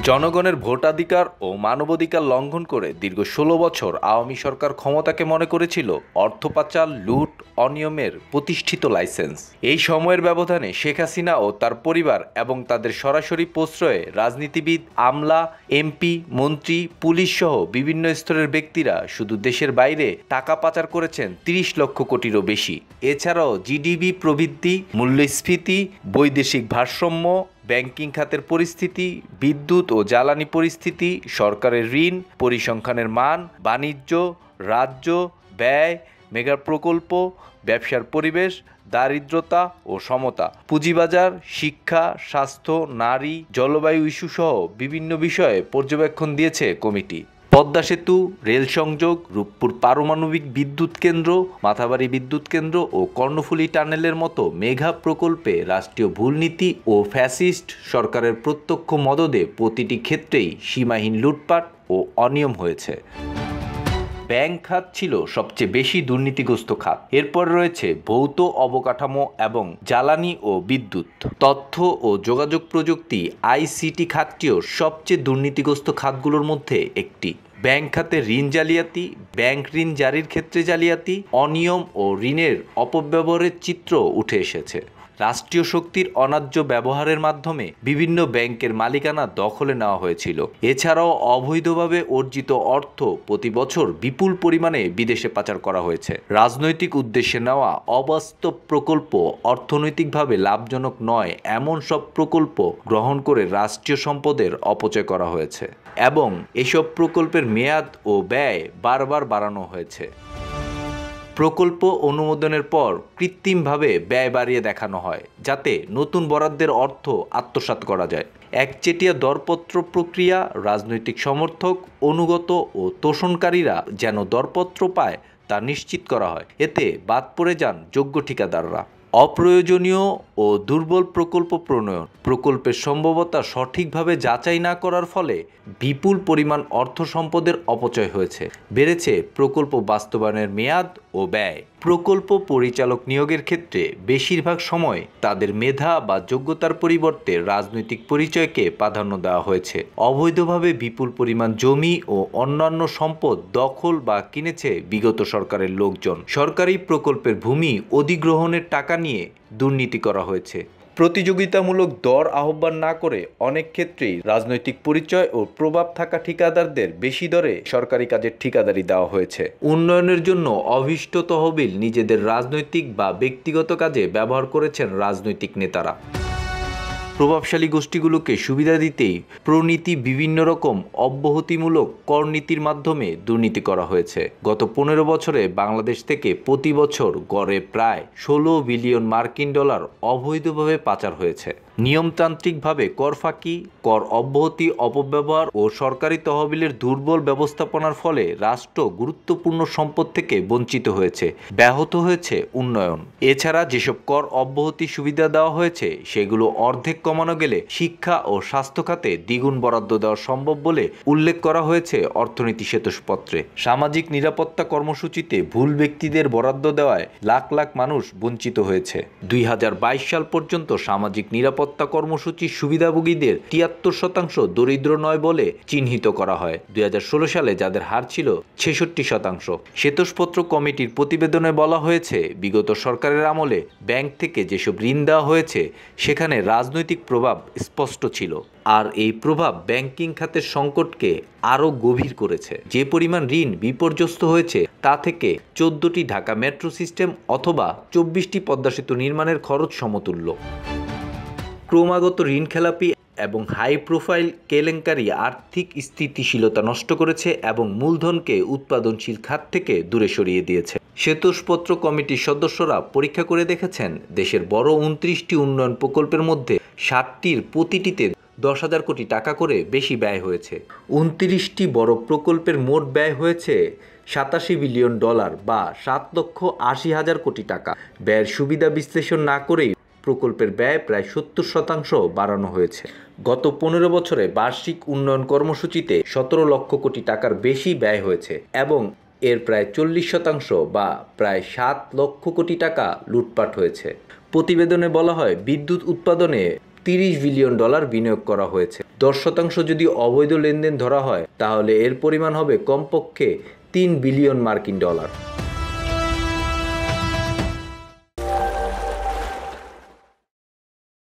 জনগণের ভোটাধিকার ও মানবাধিকার লঙ্ঘন করে দীর্ঘ ১৬ বছর আওয়ামী সরকার ক্ষমতাকে মনে করেছিল অর্থ পাচার, লুট, অনিয়মের প্রতিষ্ঠিত লাইসেন্স। এই সময়ের ব্যবধানে শেখ হাসিনা ও তার পরিবার এবং তাদের সরাসরি প্রশ্রয়ে রাজনীতিবিদ, আমলা, এমপি, মন্ত্রী, পুলিশ সহ বিভিন্ন স্তরের ব্যক্তিরা শুধু দেশের বাইরে টাকা পাচার করেছেন ৩০ লক্ষ কোটিরও বেশি। এছাড়াও জিডিপি প্রবৃদ্ধি, মূল্যস্ফীতি, বৈদেশিক ভারসাম্য, ব্যাংকিং খাতের পরিস্থিতি, বিদ্যুৎ ও জ্বালানি পরিস্থিতি, সরকারের ঋণ, পরিসংখ্যানের মান, বাণিজ্য, রাজ্য, ব্যয়, মেগা প্রকল্প, ব্যবসার পরিবেশ, দারিদ্রতা ও সমতা, পুঁজিবাজার, শিক্ষা, স্বাস্থ্য, নারী, জলবায়ু ইস্যুসহ বিভিন্ন বিষয়ে পর্যবেক্ষণ দিয়েছে কমিটি। পদ্মা সেতু, রেল সংযোগ, রূপপুর পারমাণবিক বিদ্যুৎ কেন্দ্র, মাথাবাড়ি বিদ্যুৎ কেন্দ্র ও কর্ণফুলী টানেলের মতো মেগা প্রকল্পে রাষ্ট্রীয় ভুলনীতি ও ফ্যাসিস্ট সরকারের প্রত্যক্ষ মদদে প্রতিটি ক্ষেত্রেই সীমাহীন লুটপাট ও অনিয়ম হয়েছে। ব্যাংক খাত ছিল সবচেয়ে বেশি দুর্নীতিগ্রস্ত খাত। এরপর রয়েছে ভৌত অবকাঠামো এবং জ্বালানি ও বিদ্যুৎ। তথ্য ও যোগাযোগ প্রযুক্তি আইসিটি খাতটিও সবচেয়ে দুর্নীতিগ্রস্ত খাতগুলোর মধ্যে একটি। ব্যাংক খাতে ঋণ জালিয়াতি, ব্যাংক ঋণ জারির ক্ষেত্রে জালিয়াতি, অনিয়ম ও ঋণের অপব্যবহারের চিত্র উঠে এসেছে। রাষ্ট্রীয় শক্তির অন্যায্য ব্যবহারের মাধ্যমে বিভিন্ন ব্যাংকের মালিকানা দখলে নেওয়া হয়েছিল। এছাড়াও অবৈধভাবে অর্জিত অর্থ প্রতি বছর বিপুল পরিমাণে বিদেশে পাচার করা হয়েছে। রাজনৈতিক উদ্দেশ্যে নেওয়া অবাস্তব প্রকল্প, অর্থনৈতিকভাবে লাভজনক নয় এমন সব প্রকল্প গ্রহণ করে রাষ্ট্রীয় সম্পদের অপচয় করা হয়েছে এবং এসব প্রকল্পের মেয়াদ ও ব্যয় বারবার বাড়ানো হয়েছে। প্রকল্প অনুমোদনের পর কৃত্রিমভাবে ব্যয় বাড়িয়ে দেখানো হয় যাতে নতুন বরাদ্দের অর্থ আত্মসাৎ করা যায়। একচেটিয়া দরপত্র প্রক্রিয়া, রাজনৈতিক সমর্থক, অনুগত ও তোষণকারীরা যেন দরপত্র পায় তা নিশ্চিত করা হয়। এতে বাদ পড়ে যান যোগ্য ঠিকাদাররা। অপ্রয়োজনীয় ও দুর্বল প্রকল্প প্রণয়ন, প্রকল্পের সম্ভাব্যতা সঠিকভাবে যাচাই না করার ফলে বিপুল পরিমাণ অর্থ সম্পদের অপচয় হয়েছে। বেড়েছে প্রকল্প বাস্তবায়নের মেয়াদ ও ব্যয়। প্রকল্প পরিচালক নিয়োগের ক্ষেত্রে বেশিরভাগ সময় তাদের মেধা বা যোগ্যতার পরিবর্তে রাজনৈতিক পরিচয়কে প্রাধান্য দেওয়া হয়েছে। অবৈধভাবে বিপুল পরিমাণ জমি ও অন্যান্য সম্পদ দখল বা কিনেছে বিগত সরকারের লোকজন। সরকারি প্রকল্পের ভূমি অধিগ্রহণের টাকা নিয়ে দুর্নীতি করা হয়েছে। প্রতিযোগিতামূলক দর আহ্বান না করে অনেক ক্ষেত্রেই রাজনৈতিক পরিচয় ও প্রভাব থাকা ঠিকাদারদের বেশি দরে সরকারি কাজের ঠিকাদারি দেওয়া হয়েছে। উন্নয়নের জন্য অভীষ্ট তহবিল নিজেদের রাজনৈতিক বা ব্যক্তিগত কাজে ব্যবহার করেছেন রাজনৈতিক নেতারা। প্রভাবশালী গোষ্ঠীগুলোকে সুবিধা দিতেই প্রণীতি বিভিন্ন রকম অব্যাহতিমূলক করনীতির মাধ্যমে দুর্নীতি করা হয়েছে। গত ১৫ বছরে বাংলাদেশ থেকে প্রতি বছর গড়ে প্রায় ১৬ বিলিয়ন মার্কিন ডলার অবৈধভাবে পাচার হয়েছে। নিয়মতান্ত্রিকভাবে কর ফাঁকি, কর অব্যাহতি, অপব্যবহার ও সরকারি তহবিলের দুর্বল ব্যবস্থাপনার ফলে রাষ্ট্র গুরুত্বপূর্ণ সম্পদ থেকে বঞ্চিত হয়েছে, ব্যাহত হয়েছে উন্নয়ন। এছাড়া যেসব কর অব্যাহতি সুবিধা দেওয়া হয়েছে সেগুলো অর্ধেক কমানো গেলে শিক্ষা ও স্বাস্থ্য খাতে দ্বিগুণ বরাদ্দ দেওয়া সম্ভব বলে উল্লেখ করা হয়েছে অর্থনীতি শ্বেতপত্রে। সামাজিক নিরাপত্তা কর্মসূচিতে ভুল ব্যক্তিদের বরাদ্দ দেওয়ায় লাখ লাখ মানুষ বঞ্চিত হয়েছে। ২০২২ সাল পর্যন্ত সামাজিক নিরাপত্তা কর্মসূচির সুবিধাভোগীদের ৭৩% দরিদ্র নয় বলে চিহ্নিত করা হয়। ২০১৬ সালে যাদের হার ছিল ৬৬%। শ্বেতপত্র কমিটির প্রতিবেদনে বলা হয়েছে, বিগত সরকারের আমলে ব্যাংক থেকে যেসব ঋণ দেওয়া হয়েছে সেখানে রাজনৈতিক প্রভাব স্পষ্ট ছিল, আর এই প্রভাব ব্যাংকিং খাতের সংকটকে আরও গভীর করেছে। যে পরিমাণ ঋণ বিপর্যস্ত হয়েছে তা থেকে ১৪টি ঢাকা মেট্রো সিস্টেম অথবা ২৪টি পদ্মা সেতু নির্মাণের খরচ সমতুল্য। ক্রমাগত ঋণখেলাপি এবং হাই প্রোফাইল কেলেঙ্কারি আর্থিক স্থিতিশীলতা নষ্ট করেছে এবং মূলধনকে উৎপাদনশীল খাত থেকে দূরে সরিয়ে দিয়েছে। শ্বেতপত্র কমিটির সদস্যরা পরীক্ষা করে দেখেছেন, দেশের বড় ২৯টি উন্নয়ন প্রকল্পের মধ্যে ৬০টির প্রতিটিতে ১০,০০০ কোটি টাকা করে বেশি ব্যয় হয়েছে। ২৯টি বড় প্রকল্পের মোট ব্যয় হয়েছে ৮৭ বিলিয়ন ডলার বা ৭,৮০,০০০ কোটি টাকা। ব্যয়ের সুবিধা বিশ্লেষণ না করেই প্রকল্পের ব্যয় প্রায় ৭০% বাড়ানো হয়েছে। গত ১৫ বছরে বার্ষিক উন্নয়ন কর্মসূচিতে ১৭ লক্ষ কোটি টাকার বেশি ব্যয় হয়েছে এবং এর প্রায় ৪০% বা প্রায় ৭ লক্ষ কোটি টাকা লুটপাট হয়েছে। প্রতিবেদনে বলা হয়, বিদ্যুৎ উৎপাদনে 30 বিলিয়ন ডলার বিনিয়োগ করা হয়েছে। 10% যদি অবৈধ লেনদেন ধরা হয় তাহলে এর পরিমাণ হবে কমপক্ষে 3 বিলিয়ন মার্কিন ডলার।